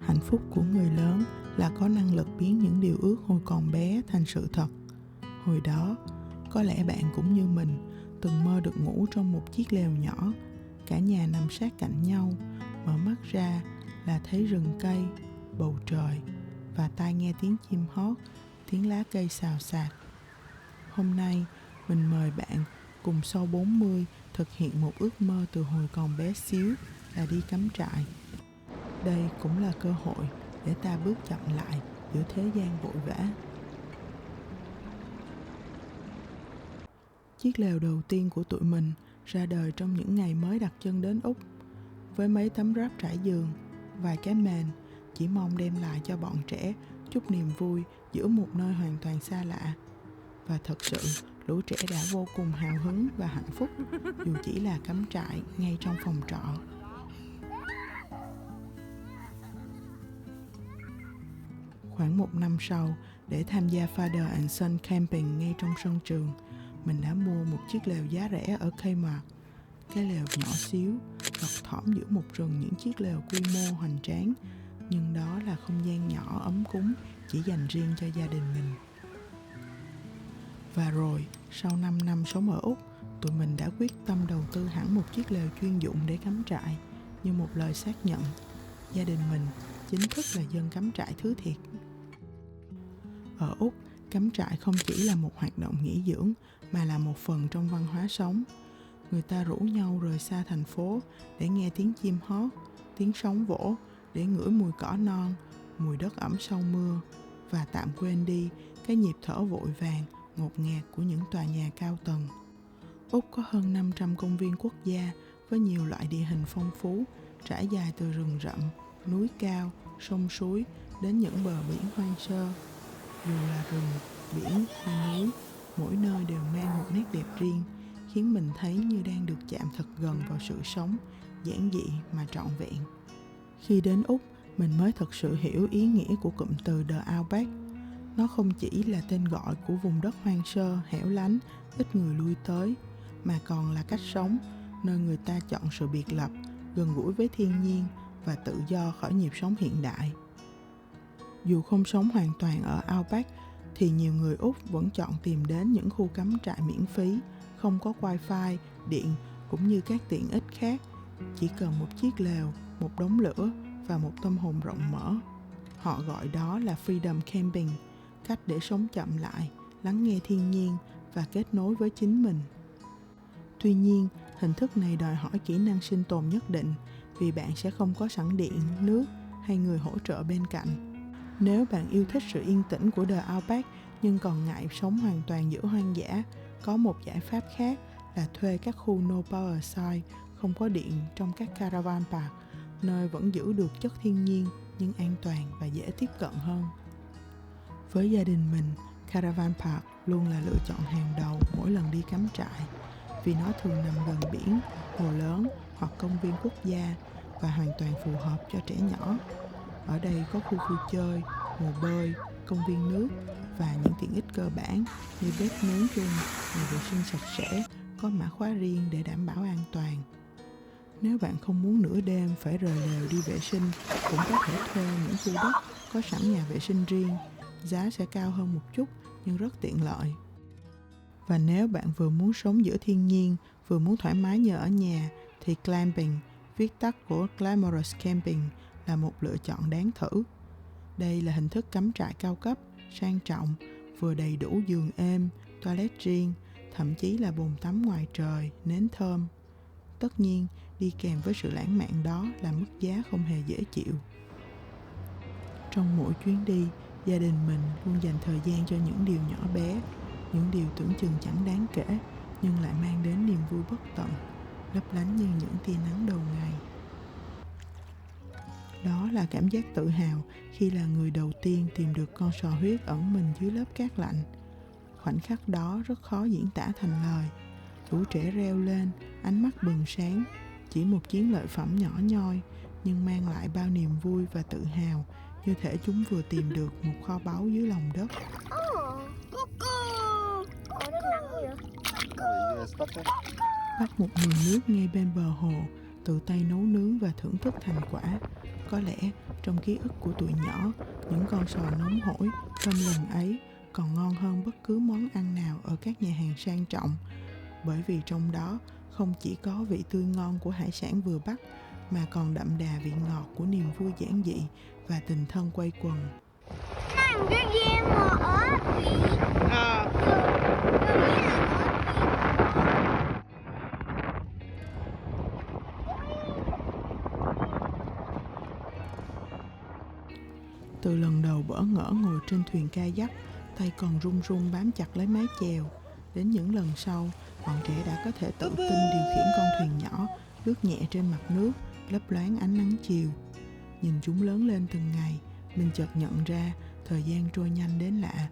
Hạnh phúc của người lớn là có năng lực biến những điều ước hồi còn bé thành sự thật. Hồi đó, có lẽ bạn cũng như mình, từng mơ được ngủ trong một chiếc lều nhỏ, cả nhà nằm sát cạnh nhau, mở mắt ra là thấy rừng cây, bầu trời và tai nghe tiếng chim hót, tiếng lá cây xào xạc. Hôm nay, mình mời bạn cùng sau 40 thực hiện một ước mơ từ hồi còn bé xíu là đi cắm trại. Đây cũng là cơ hội để ta bước chậm lại giữa thế gian vội vã. Chiếc lều đầu tiên của tụi mình ra đời trong những ngày mới đặt chân đến Úc. Với mấy tấm ráp trải giường, vài cái mền, chỉ mong đem lại cho bọn trẻ chút niềm vui giữa một nơi hoàn toàn xa lạ. Và thật sự, lũ trẻ đã vô cùng hào hứng và hạnh phúc, dù chỉ là cắm trại ngay trong phòng trọ. Khoảng 1 năm sau, để tham gia Father and Son Camping ngay trong sân trường, mình đã mua một chiếc lều giá rẻ ở Kmart. Cái lều nhỏ xíu, lọt thỏm giữa một rừng những chiếc lều quy mô hoành tráng, nhưng đó là không gian nhỏ ấm cúng chỉ dành riêng cho gia đình mình. Và rồi, sau 5 năm sống ở Úc, tụi mình đã quyết tâm đầu tư hẳn một chiếc lều chuyên dụng để cắm trại, như một lời xác nhận. Gia đình mình chính thức là dân cắm trại thứ thiệt. Ở Úc, cắm trại không chỉ là một hoạt động nghỉ dưỡng mà là một phần trong văn hóa sống. Người ta rủ nhau rời xa thành phố để nghe tiếng chim hót, tiếng sóng vỗ, để ngửi mùi cỏ non, mùi đất ẩm sau mưa và tạm quên đi cái nhịp thở vội vàng, ngột ngạt của những tòa nhà cao tầng. Úc có hơn 500 công viên quốc gia với nhiều loại địa hình phong phú, trải dài từ rừng rậm, núi cao, sông suối đến những bờ biển hoang sơ. Dù là rừng, biển hay núi, mỗi nơi đều mang một nét đẹp riêng, khiến mình thấy như đang được chạm thật gần vào sự sống, giản dị mà trọn vẹn. Khi đến Úc, mình mới thật sự hiểu ý nghĩa của cụm từ The Outback. Nó không chỉ là tên gọi của vùng đất hoang sơ, hẻo lánh, ít người lui tới, mà còn là cách sống, nơi người ta chọn sự biệt lập, gần gũi với thiên nhiên và tự do khỏi nhịp sống hiện đại. Dù không sống hoàn toàn ở Outback, thì nhiều người Úc vẫn chọn tìm đến những khu cắm trại miễn phí, không có wifi, điện cũng như các tiện ích khác. Chỉ cần một chiếc lều, một đống lửa và một tâm hồn rộng mở. Họ gọi đó là Freedom Camping, cách để sống chậm lại, lắng nghe thiên nhiên và kết nối với chính mình. Tuy nhiên, hình thức này đòi hỏi kỹ năng sinh tồn nhất định, vì bạn sẽ không có sẵn điện, nước hay người hỗ trợ bên cạnh. Nếu bạn yêu thích sự yên tĩnh của The Outback nhưng còn ngại sống hoàn toàn giữa hoang dã, có một giải pháp khác là thuê các khu no power site không có điện trong các caravan park, nơi vẫn giữ được chất thiên nhiên nhưng an toàn và dễ tiếp cận hơn. Với gia đình mình, caravan park luôn là lựa chọn hàng đầu mỗi lần đi cắm trại, vì nó thường nằm gần biển, hồ lớn hoặc công viên quốc gia và hoàn toàn phù hợp cho trẻ nhỏ. Ở đây có khu vui chơi, hồ bơi, công viên nước và những tiện ích cơ bản như bếp nướng chung, nhà vệ sinh sạch sẽ, có mã khóa riêng để đảm bảo an toàn. Nếu bạn không muốn nửa đêm phải rời lều đi vệ sinh, cũng có thể thuê những khu đất có sẵn nhà vệ sinh riêng. Giá sẽ cao hơn một chút nhưng rất tiện lợi. Và nếu bạn vừa muốn sống giữa thiên nhiên, vừa muốn thoải mái như ở nhà, thì glamping, viết tắt của Glamorous Camping, là một lựa chọn đáng thử. Đây là hình thức cắm trại cao cấp, sang trọng, vừa đầy đủ giường êm, toilet riêng, thậm chí là bồn tắm ngoài trời, nến thơm. Tất nhiên, đi kèm với sự lãng mạn đó là mức giá không hề dễ chịu. Trong mỗi chuyến đi, gia đình mình luôn dành thời gian cho những điều nhỏ bé, những điều tưởng chừng chẳng đáng kể, nhưng lại mang đến niềm vui bất tận, lấp lánh như những tia nắng đầu ngày. Đó là cảm giác tự hào khi là người đầu tiên tìm được con sò huyết ẩn mình dưới lớp cát lạnh. Khoảnh khắc đó rất khó diễn tả thành lời. Lũ trẻ reo lên, ánh mắt bừng sáng. Chỉ một chiến lợi phẩm nhỏ nhoi, nhưng mang lại bao niềm vui và tự hào, như thể chúng vừa tìm được một kho báu dưới lòng đất. Bắt một nồi nước ngay bên bờ hồ, tự tay nấu nướng và thưởng thức thành quả. Có lẽ Trong ký ức của tụi nhỏ, những con sò nóng hổi, thơm lừng ấy còn ngon hơn bất cứ món ăn nào ở các nhà hàng sang trọng, bởi vì trong đó không chỉ có vị tươi ngon của hải sản vừa bắt, mà còn đậm đà vị ngọt của niềm vui giản dị và tình thân quây quần. Làm cái gì mà ở biển? Tôi nghĩ là ở biển. Từ lần đầu bỡ ngỡ ngồi trên thuyền kayak, tay còn run run bám chặt lấy mái chèo. Đến những lần sau, bọn trẻ đã có thể tự tin điều khiển con thuyền nhỏ lướt nhẹ trên mặt nước, lấp loáng ánh nắng chiều. Nhìn chúng lớn lên từng ngày, mình chợt nhận ra thời gian trôi nhanh đến lạ.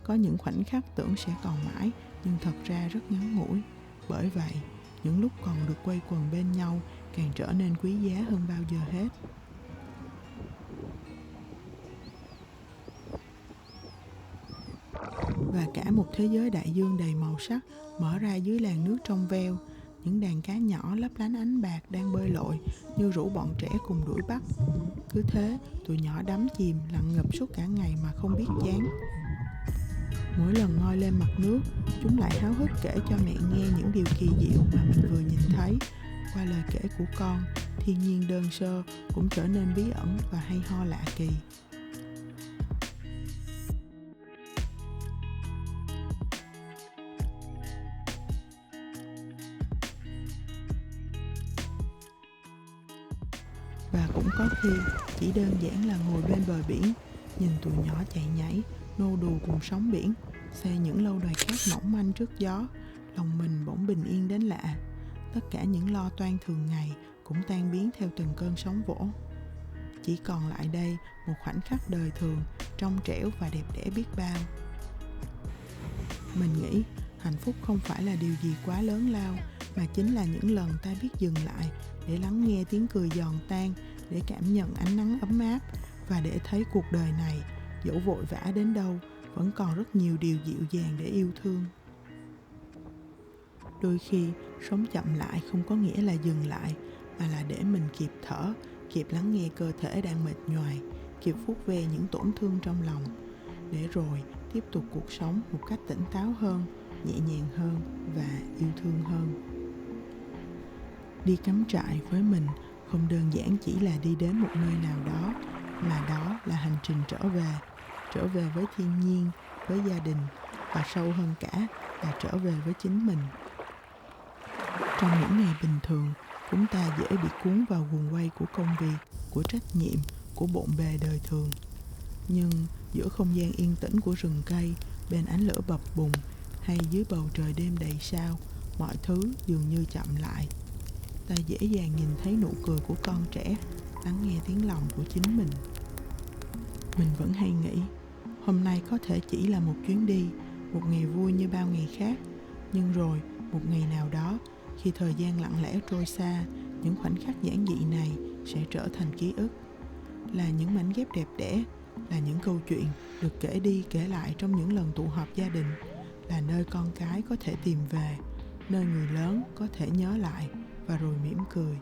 Có những khoảnh khắc tưởng sẽ còn mãi, nhưng thật ra rất ngắn ngủi. Bởi vậy, những lúc còn được quây quần bên nhau càng trở nên quý giá hơn bao giờ hết. Và cả một thế giới đại dương đầy màu sắc mở ra dưới làn nước trong veo. Những đàn cá nhỏ lấp lánh ánh bạc đang bơi lội như rủ bọn trẻ cùng đuổi bắt. Cứ thế, tụi nhỏ đắm chìm lặn ngập suốt cả ngày mà không biết chán. Mỗi lần ngoi lên mặt nước, chúng lại háo hức kể cho mẹ nghe những điều kỳ diệu mà mình vừa nhìn thấy. Qua lời kể của con, thiên nhiên đơn sơ cũng trở nên bí ẩn và hay ho lạ kỳ. Và cũng có khi chỉ đơn giản là ngồi bên bờ biển, nhìn tụi nhỏ chạy nhảy, nô đùa cùng sóng biển, xây những lâu đài cát mỏng manh trước gió, lòng mình bỗng bình yên đến lạ. Tất cả những lo toan thường ngày cũng tan biến theo từng cơn sóng vỗ. Chỉ còn lại đây một khoảnh khắc đời thường, trong trẻo và đẹp đẽ biết bao. Mình nghĩ hạnh phúc không phải là điều gì quá lớn lao, mà chính là những lần ta biết dừng lại để lắng nghe tiếng cười giòn tan, để cảm nhận ánh nắng ấm áp, và để thấy cuộc đời này, dẫu vội vã đến đâu, vẫn còn rất nhiều điều dịu dàng để yêu thương. Đôi khi, sống chậm lại không có nghĩa là dừng lại, mà là để mình kịp thở, kịp lắng nghe cơ thể đang mệt nhoài, kịp vuốt ve những tổn thương trong lòng, để rồi tiếp tục cuộc sống một cách tỉnh táo hơn, nhẹ nhàng hơn và yêu thương hơn. Đi cắm trại với mình không đơn giản chỉ là đi đến một nơi nào đó, mà đó là hành trình trở về với thiên nhiên, với gia đình, và sâu hơn cả là trở về với chính mình. Trong những ngày bình thường, chúng ta dễ bị cuốn vào guồng quay của công việc, của trách nhiệm, của bộn bề đời thường. Nhưng giữa không gian yên tĩnh của rừng cây, bên ánh lửa bập bùng, hay dưới bầu trời đêm đầy sao, mọi thứ dường như chậm lại. Ta dễ dàng nhìn thấy nụ cười của con trẻ, lắng nghe tiếng lòng của chính mình. Mình vẫn hay nghĩ, hôm nay có thể chỉ là một chuyến đi, một ngày vui như bao ngày khác, nhưng rồi một ngày nào đó, khi thời gian lặng lẽ trôi xa, những khoảnh khắc giản dị này sẽ trở thành ký ức. Là những mảnh ghép đẹp đẽ, là những câu chuyện được kể đi kể lại trong những lần tụ họp gia đình, là nơi con cái có thể tìm về, nơi người lớn có thể nhớ lại và rồi mỉm cười.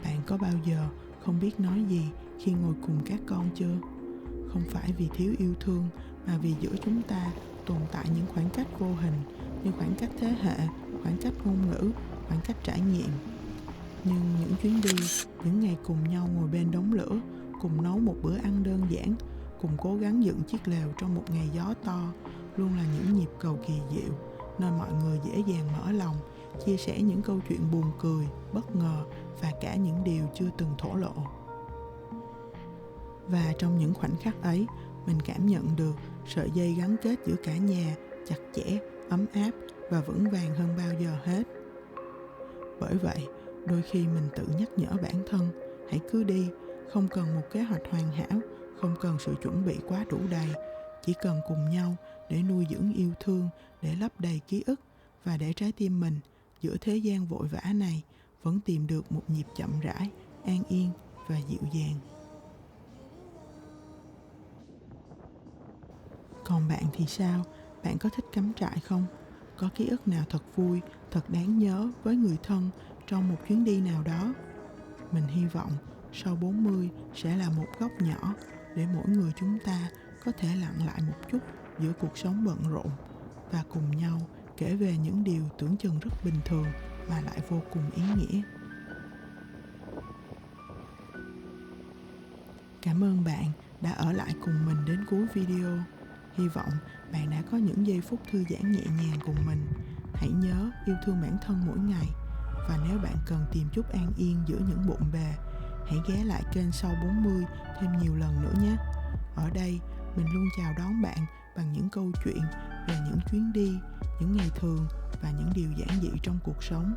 Bạn có bao giờ không biết nói gì khi ngồi cùng các con chưa? Không phải vì thiếu yêu thương, mà vì giữa chúng ta tồn tại những khoảng cách vô hình, như khoảng cách thế hệ, khoảng cách ngôn ngữ, khoảng cách trải nghiệm. Nhưng những chuyến đi, những ngày cùng nhau ngồi bên đống lửa, cùng nấu một bữa ăn đơn giản, cùng cố gắng dựng chiếc lều trong một ngày gió to, luôn là những nhịp cầu kỳ diệu, nơi mọi người dễ dàng mở lòng, chia sẻ những câu chuyện buồn cười, bất ngờ và cả những điều chưa từng thổ lộ. Và trong những khoảnh khắc ấy, mình cảm nhận được sợi dây gắn kết giữa cả nhà chặt chẽ, ấm áp và vững vàng hơn bao giờ hết. Bởi vậy, đôi khi mình tự nhắc nhở bản thân, hãy cứ đi, không cần một kế hoạch hoàn hảo, không cần sự chuẩn bị quá đủ đầy, chỉ cần cùng nhau để nuôi dưỡng yêu thương, để lấp đầy ký ức, và để trái tim mình giữa thế gian vội vã này vẫn tìm được một nhịp chậm rãi, an yên và dịu dàng. Còn bạn thì sao? Bạn có thích cắm trại không? có ký ức nào thật vui, thật đáng nhớ với người thân trong một chuyến đi nào đó. Mình hy vọng sau 40 sẽ là một góc nhỏ để mỗi người chúng ta có thể lặng lại một chút giữa cuộc sống bận rộn và cùng nhau kể về những điều tưởng chừng rất bình thường mà lại vô cùng ý nghĩa. Cảm ơn bạn đã ở lại cùng mình đến cuối video. Hy vọng bạn đã có những giây phút thư giãn nhẹ nhàng cùng mình. Hãy nhớ yêu thương bản thân mỗi ngày. Và nếu bạn cần tìm chút an yên giữa những bộn bề, hãy ghé lại kênh Sau 40 thêm nhiều lần nữa nhé. Ở đây, mình luôn chào đón bạn bằng những câu chuyện về những chuyến đi, những ngày thường và những điều giản dị trong cuộc sống.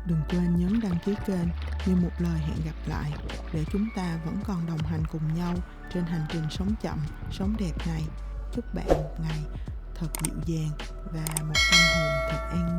Đừng quên nhấn đăng ký kênh như một lời hẹn gặp lại để chúng ta vẫn còn đồng hành cùng nhau trên hành trình sống chậm, sống đẹp này. Chúc bạn một ngày thật dịu dàng và một tâm hồn thật an